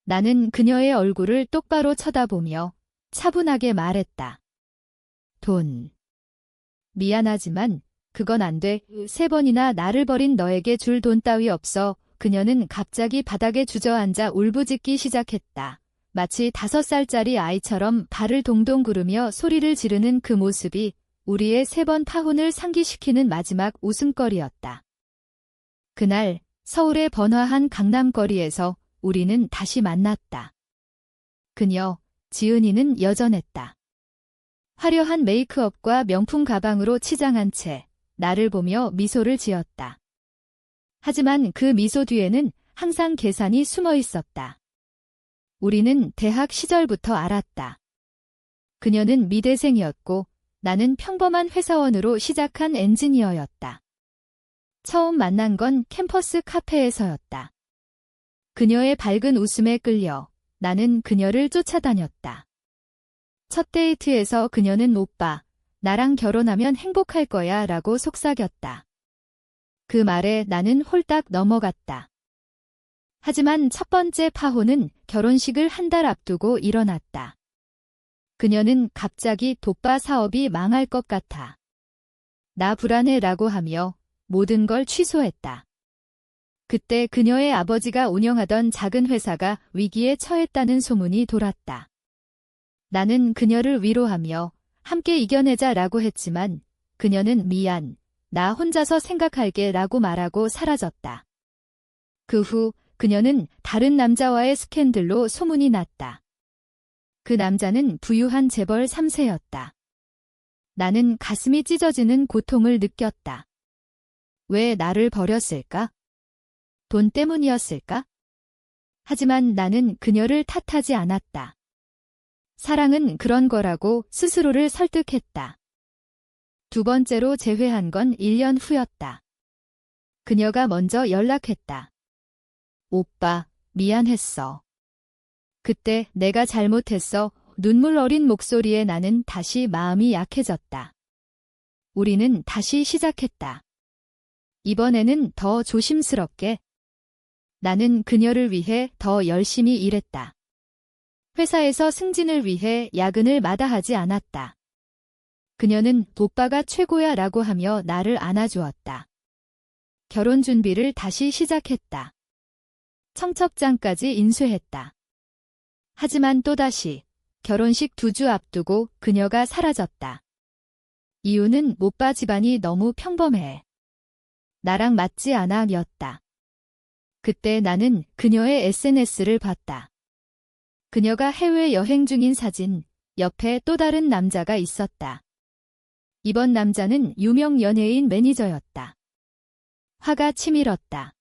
나는 그녀의 얼굴을 똑바로 쳐다보며 차분하게 말했다. 돈. 미안하지만 그건 안 돼. 3번이나 나를 버린 너에게 줄 돈 따위 없어. 그녀는 갑자기 바닥에 주저앉아 울부짖기 시작했다. 마치 5살짜리 아이처럼 발을 동동 구르며 소리를 지르는 그 모습이 우리의 3번 파혼을 상기시키는 마지막 웃음거리였다. 그날 서울의 번화한 강남거리에서 우리는 다시 만났다. 그녀, 지은이는 여전했다. 화려한 메이크업과 명품 가방으로 치장한 채 나를 보며 미소를 지었다. 하지만 그 미소 뒤에는 항상 계산이 숨어 있었다. 우리는 대학 시절부터 알았다. 그녀는 미대생이었고 나는 평범한 회사원으로 시작한 엔지니어였다. 처음 만난 건 캠퍼스 카페에서였다. 그녀의 밝은 웃음에 끌려 나는 그녀를 쫓아다녔다. 첫 데이트에서 그녀는 오빠, 나랑 결혼하면 행복할 거야 라고 속삭였다. 그 말에 나는 홀딱 넘어갔다. 하지만 첫 번째 파혼은 결혼식을 한 달 앞두고 일어났다. 그녀는 갑자기 돋바 사업이 망할 것 같아. 나 불안해 라고 하며 모든 걸 취소했다. 그때 그녀의 아버지가 운영하던 작은 회사가 위기에 처했다는 소문이 돌았다. 나는 그녀를 위로하며 함께 이겨내자 라고 했지만 그녀는 미안, 나 혼자서 생각할게 라고 말하고 사라졌다. 그 후 그녀는 다른 남자와의 스캔들로 소문이 났다. 그 남자는 부유한 재벌 3세였다. 나는 가슴이 찢어지는 고통을 느꼈다. 왜 나를 버렸을까? 돈 때문이었을까? 하지만 나는 그녀를 탓하지 않았다. 사랑은 그런 거라고 스스로를 설득했다. 두 번째로 재회한 건 1년 후였다. 그녀가 먼저 연락했다. 오빠, 미안했어. 그때 내가 잘못했어. 눈물 어린 목소리에 나는 다시 마음이 약해졌다. 우리는 다시 시작했다. 이번에는 더 조심스럽게. 나는 그녀를 위해 더 열심히 일했다. 회사에서 승진을 위해 야근을 마다하지 않았다. 그녀는 오빠가 최고야 라고 하며 나를 안아주었다. 결혼 준비를 다시 시작했다. 청첩장까지 인쇄했다. 하지만 또다시 결혼식 2주 앞두고 그녀가 사라졌다. 이유는 오빠 집안이 너무 평범해. 나랑 맞지 않아였다. 그때 나는 그녀의 SNS를 봤다. 그녀가 해외여행 중인 사진, 옆에 또 다른 남자가 있었다. 이번 남자는 유명 연예인 매니저였다. 화가 치밀었다.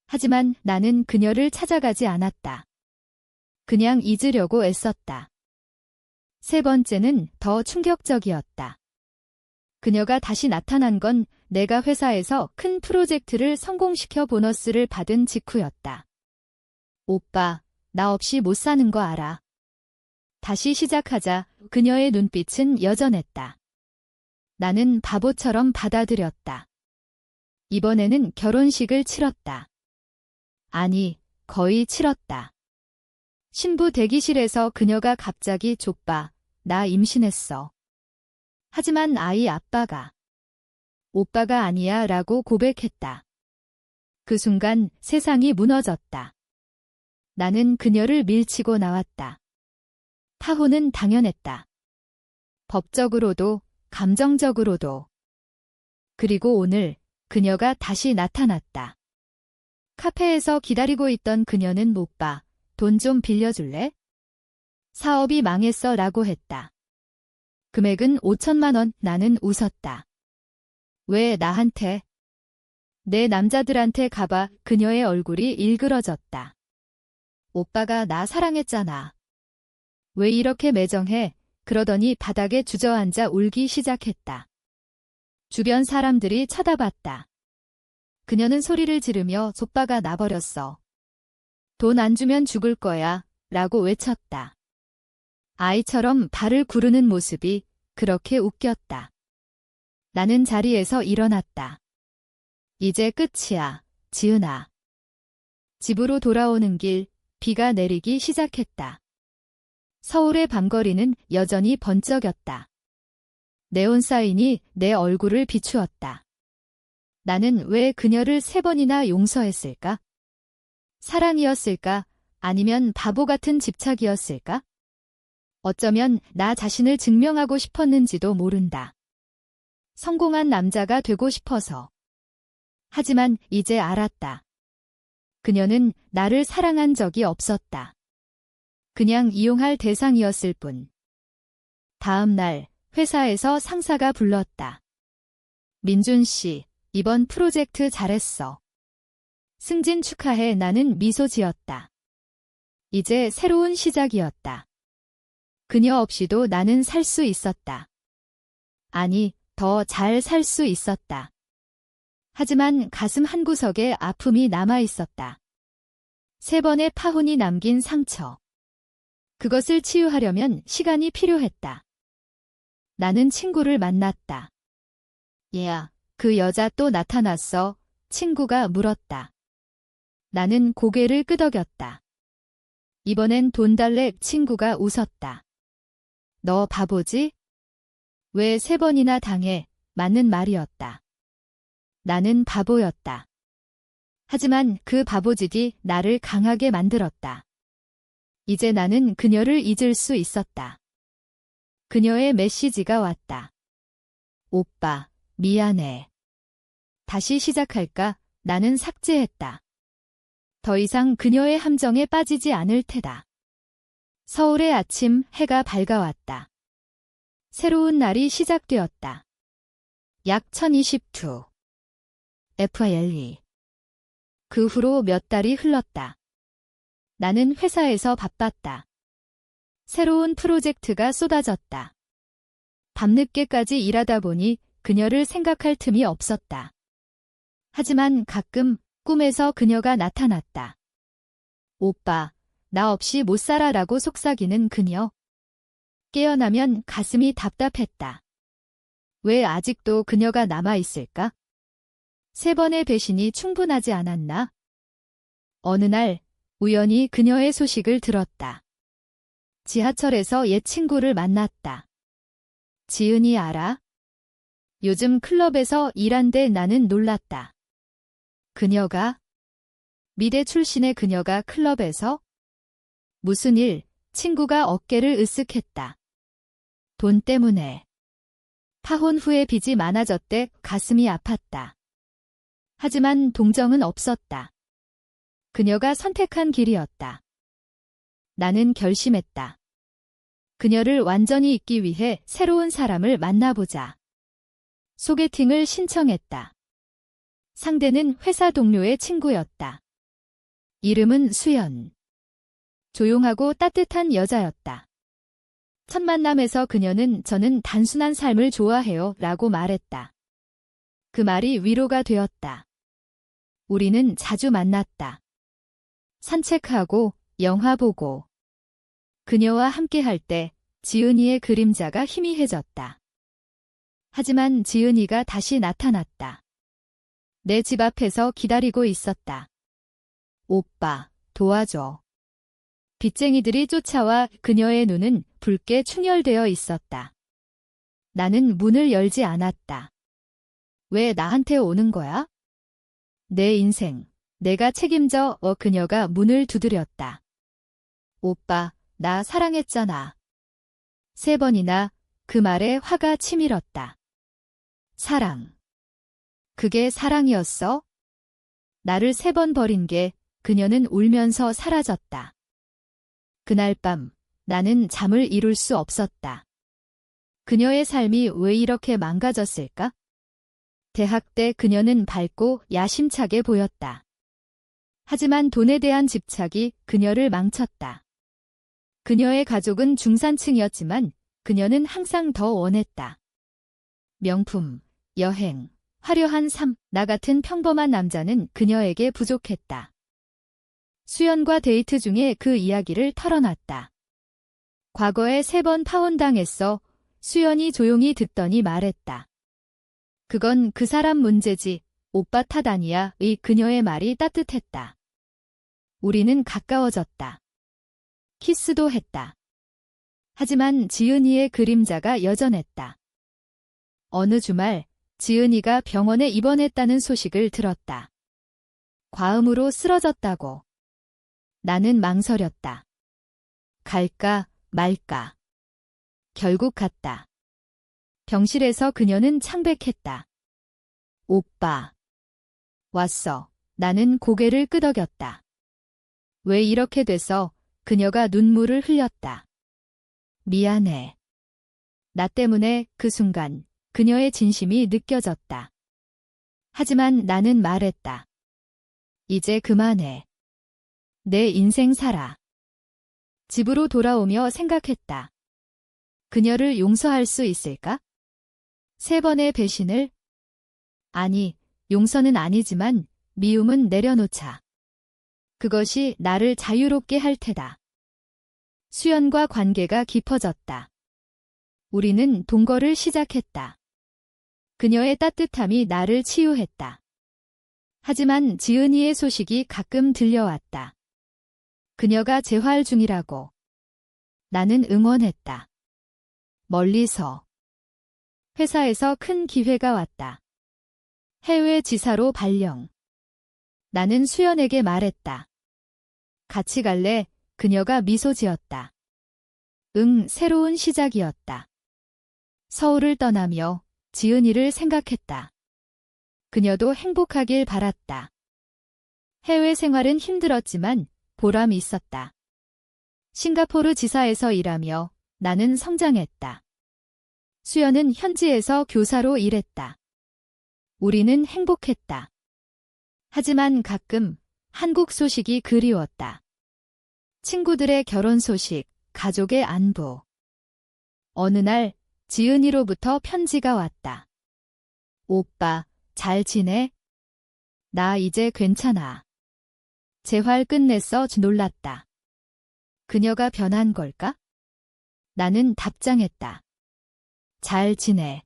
하지만 나는 그녀를 찾아가지 않았다. 그냥 잊으려고 애썼다. 세 번째는 더 충격적이었다. 그녀가 다시 나타난 건 내가 회사에서 큰 프로젝트를 성공시켜 보너스를 받은 직후였다. 오빠, 나 없이 못 사는 거 알아. 다시 시작하자. 그녀의 눈빛은 여전했다. 나는 바보처럼 받아들였다. 이번에는 결혼식을 치렀다. 아니, 거의 치렀다. 신부 대기실에서 그녀가 갑자기 족봐, 나 임신했어. 하지만 아이 아빠가 오빠가 아니야 라고 고백했다. 그 순간 세상이 무너졌다. 나는 그녀를 밀치고 나왔다. 파혼은 당연했다. 법적으로도 감정적으로도. 그리고 오늘 그녀가 다시 나타났다. 카페에서 기다리고 있던 그녀는 오빠, 돈 좀 빌려줄래? 사업이 망했어 라고 했다. 금액은 5천만 원. 나는 웃었다. 왜 나한테? 내 남자들한테 가봐. 그녀의 얼굴이 일그러졌다. 오빠가 나 사랑했잖아. 왜 이렇게 매정해? 그러더니 바닥에 주저앉아 울기 시작했다. 주변 사람들이 쳐다봤다. 그녀는 소리를 지르며 오빠가 나버렸어. 돈 안 주면 죽을 거야 라고 외쳤다. 아이처럼 발을 구르는 모습이 그렇게 웃겼다. 나는 자리에서 일어났다. 이제 끝이야, 지은아. 집으로 돌아오는 길 비가 내리기 시작했다. 서울의 밤거리는 여전히 번쩍였다. 네온 사인이 내 얼굴을 비추었다. 나는 왜 그녀를 3번이나 용서했을까? 사랑이었을까? 아니면 바보 같은 집착이었을까? 어쩌면 나 자신을 증명하고 싶었는지도 모른다. 성공한 남자가 되고 싶어서. 하지만 이제 알았다. 그녀는 나를 사랑한 적이 없었다. 그냥 이용할 대상이었을 뿐. 다음 날 회사에서 상사가 불렀다. 민준 씨, 이번 프로젝트 잘했어. 승진 축하해. 나는 미소 지었다. 이제 새로운 시작이었다. 그녀 없이도 나는 살 수 있었다. 아니, 더 잘 살 수 있었다. 하지만 가슴 한구석에 아픔이 남아 있었다. 3번의 파혼이 남긴 상처. 그것을 치유하려면 시간이 필요했다. 나는 친구를 만났다. 얘야, 그 여자 또 나타났어? 친구가 물었다. 나는 고개를 끄덕였다. 이번엔 돈 달래. 친구가 웃었다. 너 바보지? 왜 3번이나 당해? 맞는 말이었다. 나는 바보였다. 하지만 그 바보짓이 나를 강하게 만들었다. 이제 나는 그녀를 잊을 수 있었다. 그녀의 메시지가 왔다. 오빠, 미안해. 다시 시작할까? 나는 삭제했다. 더 이상 그녀의 함정에 빠지지 않을 테다. 서울의 아침, 해가 밝아왔다. 새로운 날이 시작되었다. 약 1022. FLE. 그 후로 몇 달이 흘렀다. 나는 회사에서 바빴다. 새로운 프로젝트가 쏟아졌다. 밤늦게까지 일하다 보니 그녀를 생각할 틈이 없었다. 하지만 가끔 꿈에서 그녀가 나타났다. 오빠, 나 없이 못 살아라고 속삭이는 그녀. 깨어나면 가슴이 답답했다. 왜 아직도 그녀가 남아있을까? 3번의 배신이 충분하지 않았나? 어느 날 우연히 그녀의 소식을 들었다. 지하철에서 옛 친구를 만났다. 지은이 알아? 요즘 클럽에서 일한대. 나는 놀랐다. 그녀가? 미대 출신의 그녀가 클럽에서? 무슨 일? 친구가 어깨를 으쓱했다. 돈 때문에. 파혼 후에 빚이 많아졌대. 가슴이 아팠다. 하지만 동정은 없었다. 그녀가 선택한 길이었다. 나는 결심했다. 그녀를 완전히 잊기 위해 새로운 사람을 만나보자. 소개팅을 신청했다. 상대는 회사 동료의 친구였다. 이름은 수연. 조용하고 따뜻한 여자였다. 첫 만남에서 그녀는 저는 단순한 삶을 좋아해요 라고 말했다. 그 말이 위로가 되었다. 우리는 자주 만났다. 산책하고 영화 보고. 그녀와 함께할 때 지은이의 그림자가 희미해졌다. 하지만 지은이가 다시 나타났다. 내 집 앞에서 기다리고 있었다. 오빠, 도와줘. 빚쟁이들이 쫓아와 그녀의 눈은 붉게 충혈되어 있었다. 나는 문을 열지 않았다. 왜 나한테 오는 거야? 내 인생, 내가 책임져. 그녀가 문을 두드렸다. 오빠, 나 사랑했잖아. 3번이나. 그 말에 화가 치밀었다. 사랑. 그게 사랑이었어? 나를 3번 버린 게. 그녀는 울면서 사라졌다. 그날 밤 나는 잠을 이룰 수 없었다. 그녀의 삶이 왜 이렇게 망가졌을까? 대학 때 그녀는 밝고 야심차게 보였다. 하지만 돈에 대한 집착이 그녀를 망쳤다. 그녀의 가족은 중산층이었지만 그녀는 항상 더 원했다. 명품, 여행, 화려한 삶. 나 같은 평범한 남자는 그녀에게 부족했다. 수연과 데이트 중에 그 이야기를 털어놨다. 과거에 3번 파혼당했어. 수연이 조용히 듣더니 말했다. 그건 그 사람 문제지. 오빠 탓 아니야. 의 그녀의 말이 따뜻했다. 우리는 가까워졌다. 키스도 했다. 하지만 지은이의 그림자가 여전했다. 어느 주말 지은이가 병원에 입원했다는 소식을 들었다. 과음으로 쓰러졌다고. 나는 망설였다. 갈까 말까. 결국 갔다. 병실에서 그녀는 창백했다. 오빠. 왔어. 나는 고개를 끄덕였다. 왜 이렇게 돼서? 그녀가 눈물을 흘렸다. 미안해. 나 때문에 그 순간 그녀의 진심이 느껴졌다. 하지만 나는 말했다. 이제 그만해. 내 인생 살아. 집으로 돌아오며 생각했다. 그녀를 용서할 수 있을까? 3번의 배신을? 아니, 용서는 아니지만 미움은 내려놓자. 그것이 나를 자유롭게 할 테다. 수연과 관계가 깊어졌다. 우리는 동거를 시작했다. 그녀의 따뜻함이 나를 치유했다. 하지만 지은이의 소식이 가끔 들려왔다. 그녀가 재활 중이라고. 나는 응원했다. 멀리서. 회사에서 큰 기회가 왔다. 해외 지사로 발령. 나는 수연에게 말했다. 같이 갈래? 그녀가 미소 지었다. 응, 새로운 시작이었다. 서울을 떠나며 지은이를 생각했다. 그녀도 행복하길 바랐다. 해외 생활은 힘들었지만 보람이 있었다. 싱가포르 지사에서 일하며 나는 성장했다. 수연은 현지에서 교사로 일했다. 우리는 행복했다. 하지만 가끔 한국 소식이 그리웠다. 친구들의 결혼 소식, 가족의 안부. 어느 날 지은이로부터 편지가 왔다. 오빠, 잘 지내? 나 이제 괜찮아. 재활 끝냈어. 놀랐다. 그녀가 변한 걸까? 나는 답장했다. 잘 지내.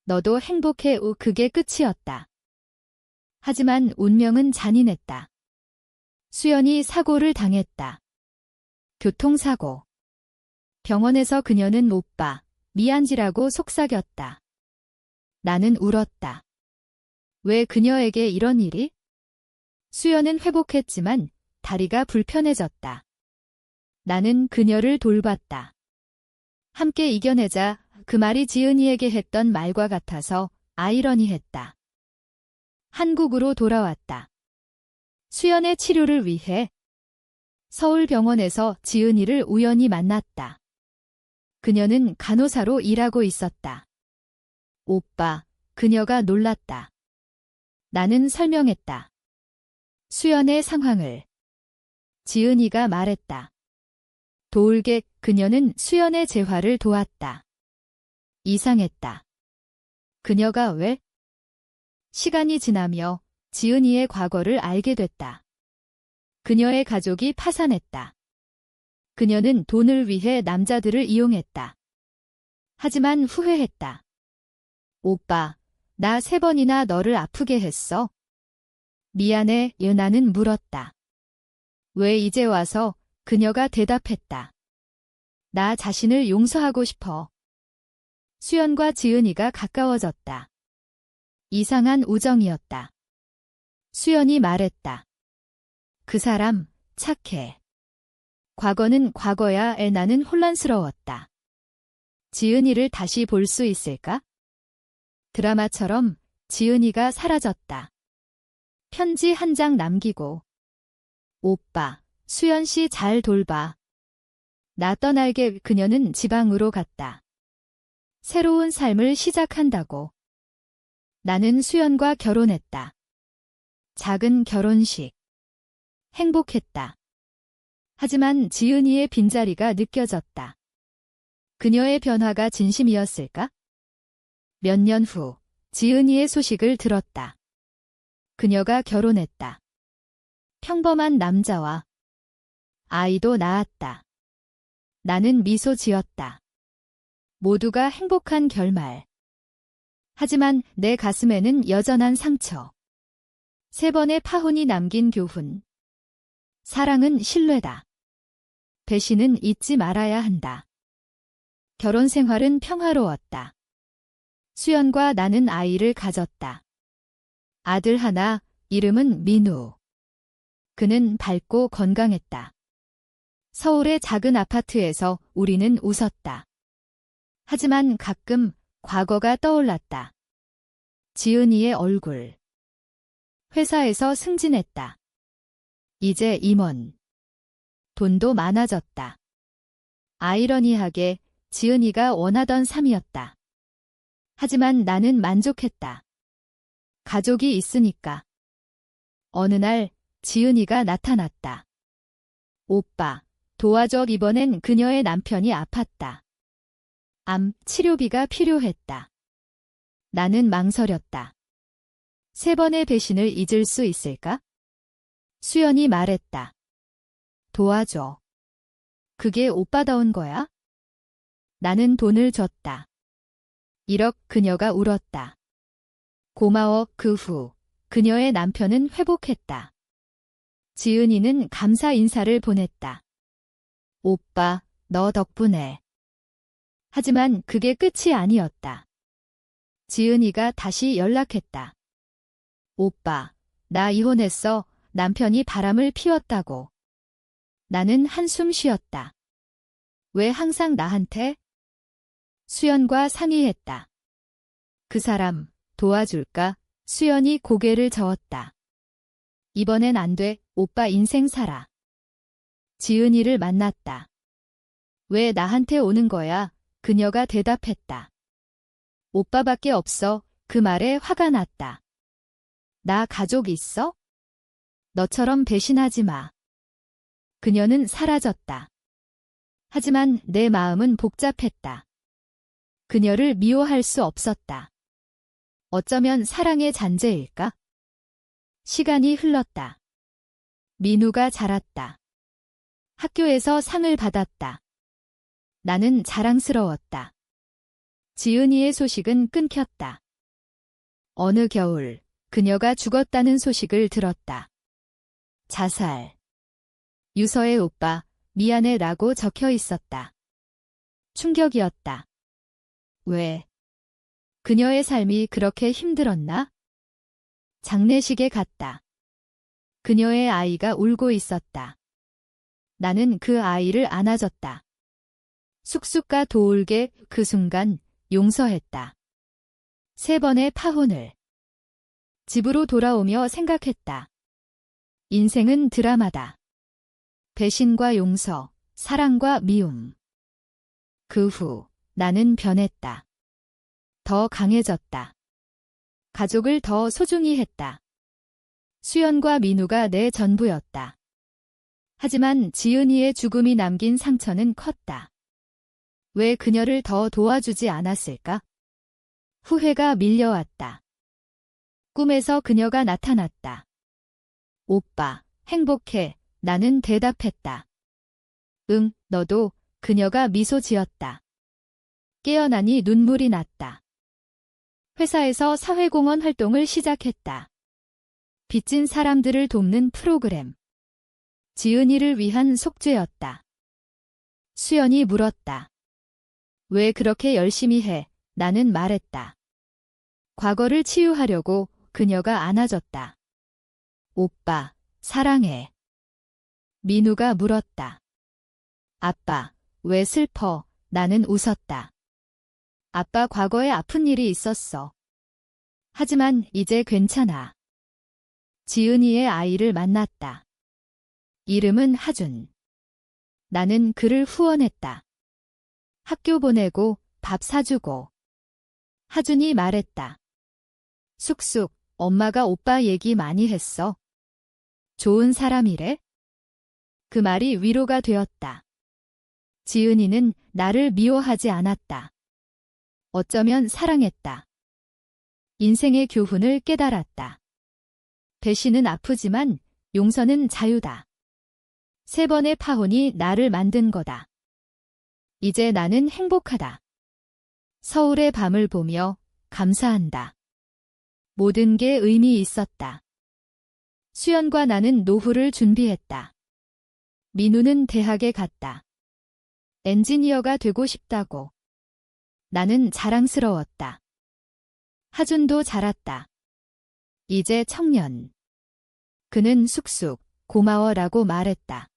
너도 행복해. 그게 끝이었다. 하지만 운명은 잔인했다. 수연이 사고를 당했다. 교통사고. 병원에서 그녀는 오빠, 미안지라고 속삭였다. 나는 울었다. 왜 그녀에게 이런 일이? 수연은 회복했지만 다리가 불편해졌다. 나는 그녀를 돌봤다. 함께 이겨내자. 그 말이 지은이에게 했던 말과 같아서 아이러니했다. 한국으로 돌아왔다. 수연의 치료를 위해 서울병원에서 지은이를 우연히 만났다. 그녀는 간호사로 일하고 있었다. 오빠, 그녀가 놀랐다. 나는 설명했다. 수연의 상황을. 지은이가 말했다. 도울게. 그녀는 수연의 재활을 도왔다. 이상했다. 그녀가 왜? 시간이 지나며 지은이의 과거를 알게 됐다. 그녀의 가족이 파산했다. 그녀는 돈을 위해 남자들을 이용했다. 하지만 후회했다. 오빠, 나 3번이나 너를 아프게 했어. 미안해. 나는 물었다. 왜 이제 와서? 그녀가 대답했다. 나 자신을 용서하고 싶어. 수연과 지은이가 가까워졌다. 이상한 우정이었다. 수연이 말했다. 그 사람, 착해. 과거는 과거야. 나는 혼란스러웠다. 지은이를 다시 볼 수 있을까? 드라마처럼 지은이가 사라졌다. 편지 한 장 남기고. 오빠, 수연 씨 잘 돌봐. 나 떠날게. 그녀는 지방으로 갔다. 새로운 삶을 시작한다고. 나는 수연과 결혼했다. 작은 결혼식. 행복했다. 하지만 지은이의 빈자리가 느껴졌다. 그녀의 변화가 진심이었을까? 몇 년 후, 지은이의 소식을 들었다. 그녀가 결혼했다. 평범한 남자와 아이도 낳았다. 나는 미소 지었다. 모두가 행복한 결말. 하지만 내 가슴에는 여전한 상처. 3번의 파혼이 남긴 교훈. 사랑은 신뢰다. 배신은 잊지 말아야 한다. 결혼 생활은 평화로웠다. 수연과 나는 아이를 가졌다. 아들 하나, 이름은 민우. 그는 밝고 건강했다. 서울의 작은 아파트에서 우리는 웃었다. 하지만 가끔 과거가 떠올랐다. 지은이의 얼굴. 회사에서 승진했다. 이제 임원. 돈도 많아졌다. 아이러니하게 지은이가 원하던 삶이었다. 하지만 나는 만족했다. 가족이 있으니까. 어느 날 지은이가 나타났다. 오빠, 도와줘. 이번엔 그녀의 남편이 아팠다. 암 치료비가 필요했다. 나는 망설였다. 3번의 배신을 잊을 수 있을까? 수연이 말했다. 도와줘. 그게 오빠다운 거야? 나는 돈을 줬다. 1억. 그녀가 울었다. 고마워. 그 후 그녀의 남편은 회복했다. 지은이는 감사 인사를 보냈다. 오빠, 너 덕분에. 하지만 그게 끝이 아니었다. 지은이가 다시 연락했다. 오빠, 나 이혼했어. 남편이 바람을 피웠다고. 나는 한숨 쉬었다. 왜 항상 나한테? 수연과 상의했다. 그 사람 도와줄까? 수연이 고개를 저었다. 이번엔 안 돼. 오빠 인생 살아. 지은이를 만났다. 왜 나한테 오는 거야? 그녀가 대답했다. 오빠밖에 없어. 그 말에 화가 났다. 나 가족 있어? 너처럼 배신하지 마. 그녀는 사라졌다. 하지만 내 마음은 복잡했다. 그녀를 미워할 수 없었다. 어쩌면 사랑의 잔재일까? 시간이 흘렀다. 민우가 자랐다. 학교에서 상을 받았다. 나는 자랑스러웠다. 지은이의 소식은 끊겼다. 어느 겨울, 그녀가 죽었다는 소식을 들었다. 자살. 유서에 오빠, 미안해 라고 적혀 있었다. 충격이었다. 왜? 그녀의 삶이 그렇게 힘들었나? 장례식에 갔다. 그녀의 아이가 울고 있었다. 나는 그 아이를 안아줬다. 쑥쑥가 도울게. 그 순간 용서했다. 3번의 파혼을. 집으로 돌아오며 생각했다. 인생은 드라마다. 배신과 용서, 사랑과 미움. 그 후 나는 변했다. 더 강해졌다. 가족을 더 소중히 했다. 수연과 민우가 내 전부였다. 하지만 지은이의 죽음이 남긴 상처는 컸다. 왜 그녀를 더 도와주지 않았을까? 후회가 밀려왔다. 꿈에서 그녀가 나타났다. 오빠, 행복해. 나는 대답했다. 응, 너도. 그녀가 미소 지었다. 깨어나니 눈물이 났다. 회사에서 사회공헌 활동을 시작했다. 빚진 사람들을 돕는 프로그램. 지은이를 위한 속죄였다. 수연이 물었다. 왜 그렇게 열심히 해? 나는 말했다. 과거를 치유하려고. 그녀가 안아줬다. 오빠, 사랑해. 민우가 물었다. 아빠, 왜 슬퍼? 나는 웃었다. 아빠 과거에 아픈 일이 있었어. 하지만 이제 괜찮아. 지은이의 아이를 만났다. 이름은 하준. 나는 그를 후원했다. 학교 보내고 밥 사주고. 하준이 말했다. 쑥쑥, 엄마가 오빠 얘기 많이 했어. 좋은 사람이래? 그 말이 위로가 되었다. 지은이는 나를 미워하지 않았다. 어쩌면 사랑했다. 인생의 교훈을 깨달았다. 배신은 아프지만 용서는 자유다. 3번의 파혼이 나를 만든 거다. 이제 나는 행복하다. 서울의 밤을 보며 감사한다. 모든 게 의미 있었다. 수연과 나는 노후를 준비했다. 민우는 대학에 갔다. 엔지니어가 되고 싶다고. 나는 자랑스러웠다. 하준도 자랐다. 이제 청년. 그는 쑥쑥 고마워라고 말했다.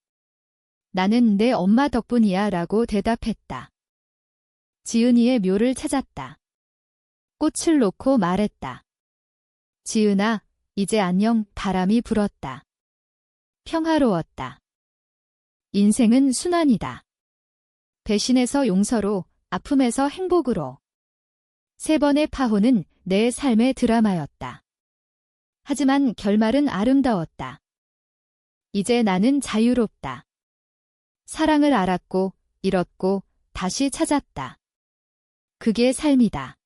나는 내 엄마 덕분이야 라고 대답했다. 지은이의 묘를 찾았다. 꽃을 놓고 말했다. 지은아, 이제 안녕. 바람이 불었다. 평화로웠다. 인생은 순환이다. 배신에서 용서로, 아픔에서 행복으로. 3번의 파혼은 내 삶의 드라마였다. 하지만 결말은 아름다웠다. 이제 나는 자유롭다. 사랑을 알았고, 잃었고, 다시 찾았다. 그게 삶이다.